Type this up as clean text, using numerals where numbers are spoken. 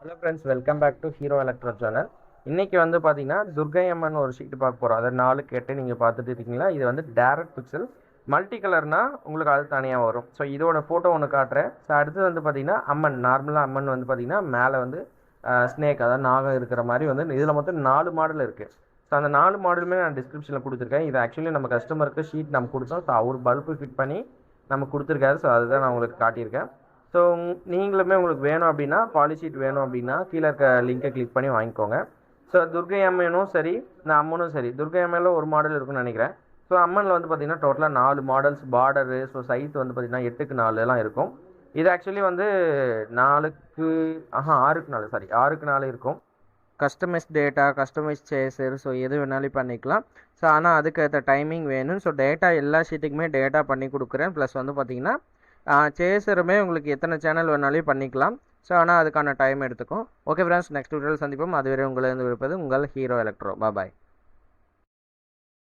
Hello friends, welcome back to Hero Electro channel. இன்றைக்கி வந்து பார்த்தீங்கன்னா துர்கை அம்மன் ஒரு ஷீட்டு பார்க்க போகிறோம். அதை 4 கேட்டு நீங்கள் பார்த்துட்டு இருக்கீங்களா. இது வந்து டேரக்ட் பிக்சல் மல்டி கலர்னால் உங்களுக்கு அது தனியாக வரும். ஸோ இதோட ஃபோட்டோ ஒன்று காட்டுறேன். ஸோ அடுத்து வந்து பார்த்திங்கன்னா அம்மன், நார்மலாக அம்மன் வந்து பார்த்திங்கன்னா மேலே வந்து ஸ்னேக், அதாவது நாகம் இருக்கிற மாதிரி வந்து இதில் மொத்தம் 4 மாடல் இருக்குது. ஸோ அந்த 4 மாடலுமே நான் டிஸ்கிரிப்ஷனில் கொடுத்துருக்கேன். இது ஆக்சுவலி நம்ம கஸ்டமருக்கு ஷீட் நம்ம கொடுத்தோம். ஸோ அவர் பல்பு ஃபிட் பண்ணி நம்ம கொடுத்துருக்காரு. ஸோ அதுதான் நான் உங்களுக்கு காட்டியிருக்கேன். ஸோ நீங்களுமே உங்களுக்கு வேணும் அப்படின்னா, பாலிஷீட் வேணும் அப்படின்னா கீழே இருக்க லிங்கை கிளிக் பண்ணி வாங்கிக்கோங்க. ஸோ துர்கை அம்மனும் சரி, இந்த அம்மனும் சரி, துர்கை அம்மனில் ஒரு மாடல் இருக்குன்னு நினைக்கிறேன். ஸோ அம்மனில் வந்து பார்த்திங்கன்னா டோட்டலாக 4 மாடல்ஸ், பார்டரு, ஸோ சைஸ் வந்து பார்த்திங்கன்னா 8க்கு 4 எல்லாம் இருக்கும். இது ஆக்சுவலி வந்து 6க்கு 4 இருக்கும். Customise data, customise chaser, so எது வேணாலும் பண்ணிக்கலாம். ஸோ ஆனால் அதுக்கேற்ற டைமிங் வேணும். ஸோ டேட்டா எல்லா ஷீட்டுக்குமே டேட்டா பண்ணி கொடுக்குறேன். ப்ளஸ் வந்து பார்த்திங்கன்னா சேசருமே உங்களுக்கு எத்தனை சேனல் வேணாலும் பண்ணிக்கலாம். ஸோ ஆனால் அதுக்கான டைம் எடுத்துக்கும். ஓகே ஃப்ரெண்ட்ஸ், நெக்ஸ்ட் வீடியோவில் சந்திப்போம். அதுவரை உங்களை இருப்பது உங்கள் ஹீரோ எலக்ட்ரோ. பாய்.